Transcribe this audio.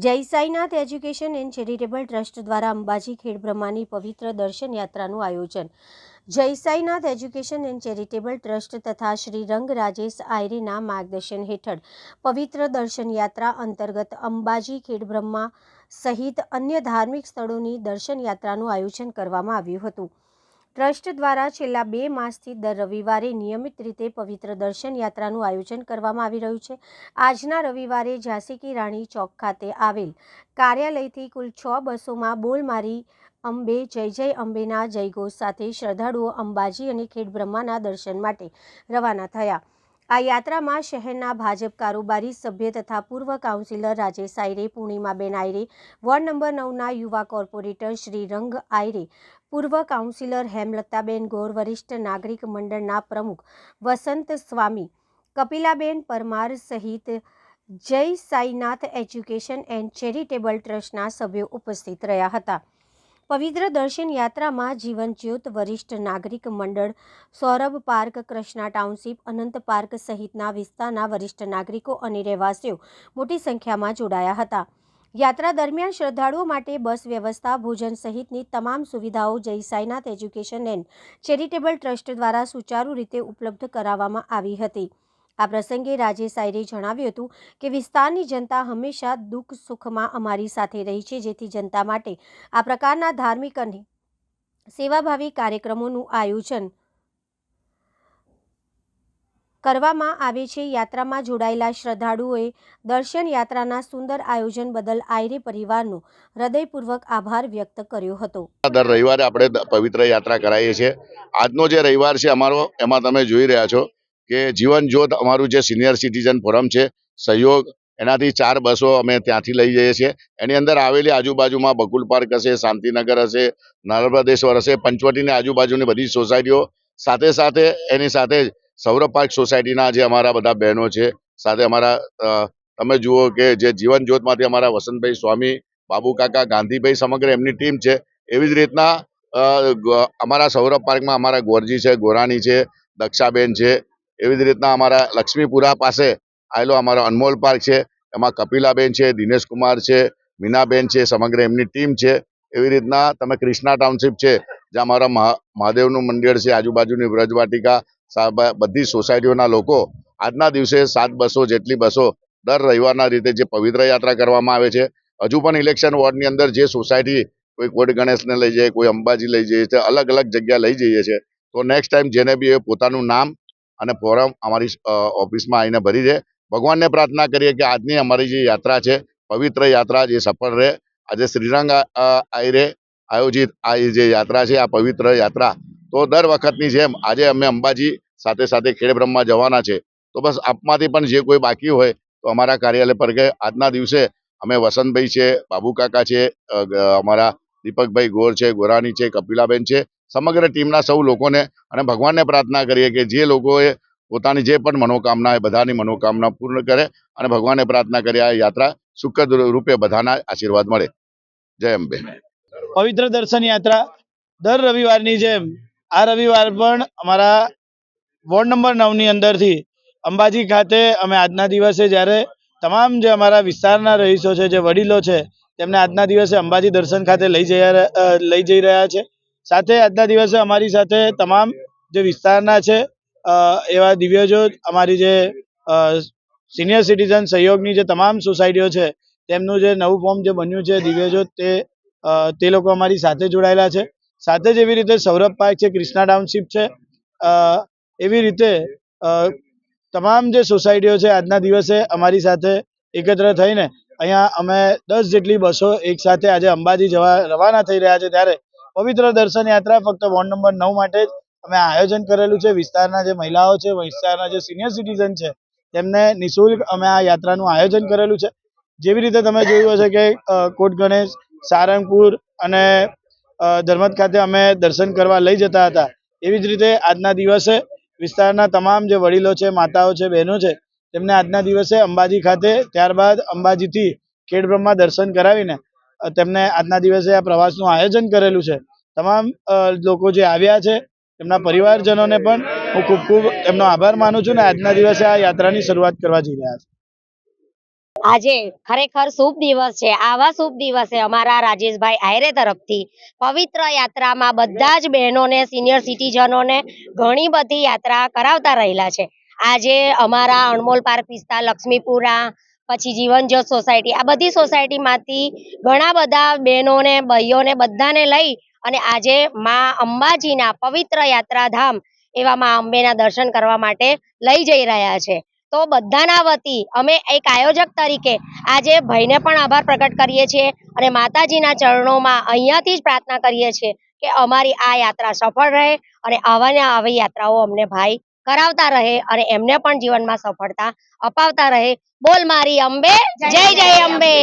જય Sainath education and charitable trust દ્વારા અંબાજી ખેડબ્રહ્માની પવિત્ર દર્શન યાત્રાનું આયોજન। જય Sainath education and charitable trust તથા શ્રી રંગ રાજેશ આયરેના માર્ગદર્શન હેઠળ પવિત્ર દર્શન યાત્રા અંતર્ગત અંબાજી ખેડબ્રહ્મા સહિત અન્ય ધાર્મિક સ્થળોની દર્શન યાત્રાનું આયોજન કરવામાં આવ્યું હતું। ટ્રસ્ટ દ્વારા છેલ્લા 2 માસથી દર રવિવારે નિયમિત રીતે પવિત્ર દર્શન યાત્રાનું આયોજન કરવામાં આવી રહ્યું છે। આજના રવિવારે ઝાંસી કી રાણી ચોક ખાતે આવેલ કાર્યાલયથી કુલ 6 બસોમાં બોલ મારી અંબે જય જય અંબેના જયઘોષ સાથે શ્રદ્ધાળુઓ અંબાજી અને ખેડબ્રહ્માના દર્શન માટે રવાના થયા। આ યાત્રામાં શહેરના ભાજપ કારોબારી સભ્ય તથા પૂર્વ કાઉન્સિલર રાજેશ આયરે, પૂર્ણિમાબેન આયરે, વોર્ડ નંબર 9ના યુવા કોર્પોરેટર શ્રી રંગ આયરે, પૂર્વ કાઉન્સિલર હેમલતાબેન ગોર, વરિષ્ઠ નાગરિક મંડળના પ્રમુખ વસંત સ્વામી, કપિલાબેન પરમાર સહિત જય સાઈનાથ એજ્યુકેશન એન્ડ ચેરિટેબલ ટ્રસ્ટના સભ્યો ઉપસ્થિત રહ્યા હતા। પવિત્ર દર્શન યાત્રામાં જીવન જ્યોત, વરિષ્ઠ નાગરિક મંડળ, સૌરભ પાર્ક, કૃષ્ણા ટાઉનશીપ, અનંત પાર્ક સહિતના વિસ્તારના વરિષ્ઠ નાગરિકો અને રહેવાસીઓ મોટી સંખ્યામાં જોડાયા હતા। યાત્રા દરમિયાન શ્રદ્ધાળુઓ માટે બસ વ્યવસ્થા, ભોજન સહિતની તમામ સુવિધાઓ જય Sainath education and charitable trust દ્વારા સુચારુ રીતે ઉપલબ્ધ કરાવવામાં આવી હતી। આ પ્રસંગે રાજેશ આયરે જણાવ્યું હતું કે વિસ્તારની જનતા હંમેશા દુઃખ સુખમાં અમારી સાથે રહી છે, જેથી જનતા માટે આ પ્રકારના ધાર્મિક અને સેવાભાવી કાર્યક્રમોનું આયોજન કરવામાં આવે છે। યાત્રામાં જોડાયેલા શ્રદ્ધાળુઓએ દર્શન યાત્રાના સુંદર આયોજન બદલ આયરે પરિવારનો હૃદયપૂર્વક આભાર વ્યક્ત કર્યો હતો। દર રવિવારે આપણે પવિત્ર યાત્રા કરાવીએ છીએ। આજનો જે રવિવાર છે અમારો, એમાં તમે જોઈ રહ્યા છો કે જીવન જ્યોત અમારું જે સિનિયર સિટીઝન ફોરમ છે, સહયોગ, એનાથી 4 બસો અમે ત્યાંથી લઈ જઈએ છીએ। એની અંદર આવેલી આજુબાજુમાં બકુલ પાર્ક હશે, શાંતિનગર હશે, નર્મદેશ્વર હશે, પંચવટીની આજુબાજુની બધી સોસાયટીઓ, સાથે સાથે એની સાથે જ સૌરભ પાર્ક સોસાયટીના જે અમારા બધા બહેનો છે, સાથે અમારા તમે જુઓ કે જે જીવન જ્યોતમાંથી અમારા વસંતભાઈ સ્વામી, બાબુ કાકા, ગાંધીભાઈ, સમગ્ર એમની ટીમ છે। એવી જ રીતના અમારા સૌરભ પાર્કમાં અમારા ગોરજી છે, ગોરાણી છે, દક્ષાબેન છે। એવી જ રીતના અમારા લક્ષ્મીપુરા પાસે આવેલો અમારો અનમોલ પાર્ક છે, એમાં કપિલાબેન છે, દિનેશ કુમાર છે, મીનાબેન છે, સમગ્ર એમની ટીમ છે। એવી રીતના તમે કૃષ્ણા ટાઉનશીપ છે, જ્યાં અમારા મહાદેવનું મંદિર છે, આજુબાજુની વ્રજવાટિકા, બધી સોસાયટીઓના લોકો આજના દિવસે 7 બસો જેટલી બસો દર રવિવારના રીતે જે પવિત્ર યાત્રા કરવામાં આવે છે। હજુ પણ ઇલેક્શન વોર્ડની અંદર જે સોસાયટી કોઈ કોટ ગણેશને લઈ જાય, કોઈ અંબાજી લઈ જઈએ છે, અલગ અલગ જગ્યા લઈ જઈએ છે। તો નેક્સ્ટ ટાઈમ જેને બી એ પોતાનું નામ અને ફોરમ અમારી ઓફિસમાં આવીને ભરી દે। ભગવાનને પ્રાર્થના કરીએ કે આજની અમારી જે યાત્રા છે, પવિત્ર યાત્રા, જે સફળ રહે। આજે શ્રીરંગ આયરે આયોજિત આ જે યાત્રા છે, આ પવિત્ર યાત્રા, તો દર વખતની જેમ આજે અમે અંબાજી સાથે સાથે ખેડબ્રહ્મા જવાના છે। તો બસ આપમાંથી પણ જે કોઈ બાકી હોય તો અમારા કાર્યાલય પર કે આજના દિવસે અમે વસંતભાઈ છે, બાબુ કાકા છે, અમારા દીપકભાઈ ગોર છે, ગોરાણી છે, કપિલાબેન છે, સમગ્ર ટીમના સૌ લોકોને અને ભગવાનને પ્રાર્થના કરીએ કે જે લોકોએ પોતાની જે પણ મનોકામના હોય બધાની મનોકામના પૂર્ણ કરે અને ભગવાનને પ્રાર્થના કરીએ આ યાત્રા સુખદ રૂપે બધાના આશીર્વાદ મળે। જય અંબે। પવિત્ર દર્શન યાત્રા દર રવિવારની જેમ આ રવિવાર પણ અમારા વોર્ડ નંબર 9ની અંદરથી અંબાજી ખાતે અમે આજના દિવસે જ્યારે તમામ જે અમારા વિસ્તારના રહીશો છે, જે વડીલો છે, તેમને આજના દિવસે અંબાજી દર્શન ખાતે લઈ જઈ રહ્યા છે। સાથે આજના દિવસે અમારી સાથે તમામ જે વિસ્તારના છે એવા દિવ્યજ્યોત, અમારી જે સિનિયર સિટીઝન સહયોગની જે તમામ સોસાયટીઓ છે, તેમનું જે નવું ફોર્મ જે બન્યું છે દિવ્યજ્યોત, તે લોકો અમારી સાથે જોડાયેલા છે। સાથે જ એવી રીતે સૌરભ પાર્ક છે, કૃષ્ણા ટાઉનશીપ છે, એવી રીતે તમામ જે સોસાયટીઓ છે આજના દિવસે અમારી સાથે એકત્ર થઈને અહીંયા અમે 10 જેટલી બસો એકસાથે આજે અંબાજી જવા રવાના થઈ રહ્યા છે। ત્યારે પવિત્ર દર્શન યાત્રા ફક્ત વોર્ડ નંબર 9 માટે જ અમે આયોજન કરેલું છે। વિસ્તારના જે મહિલાઓ છે, વિસ્તારના જે સિનિયર સિટીઝન છે, તેમને નિઃશુલ્ક અમે આ યાત્રાનું આયોજન કરેલું છે। જેવી રીતે તમે જોયું હશે કે કોટ ગણેશ, સારંગપુર અને ધર્મદ ખાતે અમે દર્શન કરવા લઈ જતા હતા, એવી જ રીતે આજના દિવસે વિસ્તારના તમામ જે વડીલો છે, માતાઓ છે, બહેનો છે, તેમને આજના દિવસે અંબાજી ખાતે, ત્યારબાદ અંબાજીથી ખેડબ્રહ્મા દર્શન કરાવીને તેમને આજના દિવસે આ પ્રવાસનું આયોજન કરેલું છે। તમામ લોકો જે આવ્યા છે તેમના પરિવારજનોને પણ હું ખૂબ ખૂબ એમનો આભાર માનું છું ને આજના દિવસે આ યાત્રાની શરૂઆત કરવા જઈ રહ્યા છે। આજે ખરેખર શુભ દિવસ છે. આવા શુભ દિવસે અમારા રાજેશભાઈ આયરે તરફથી પવિત્ર યાત્રામાં બધા જ બહેનોને, સિનિયર સિટીઝનોને ઘણી બધી યાત્રા કરાવતા રહેલા છે. આજે અમારા અણમોલ પાર્ક વિસ્તાર, લક્ષ્મીપુરા, પછી જીવનજ્યોત સોસાયટી, આ બધી સોસાયટીમાંથી ઘણા બધા બહેનોને, ભાઈઓને બધાને લઈ અને આજે માં અંબાજીના પવિત્ર યાત્રાધામ એવા માં અંબેના દર્શન કરવા માટે લઈ જઈ રહ્યા છે. તો બધાના વતી અમે એક આયોજક તરીકે આજે ભાઈને પણ આભાર પ્રકટ કરીએ છીએ અને માતાજીના ચરણોમાં અહીંયાથી જ પ્રાર્થના કરીએ છીએ કે અમારી આ યાત્રા સફળ રહે અને આવા ને આવી યાત્રાઓ અમને ભાઈ કરાવતા રહે અને એમને પણ જીવનમાં સફળતા અપાવતા રહે. બોલ મારી અંબે, જય જય અંબે.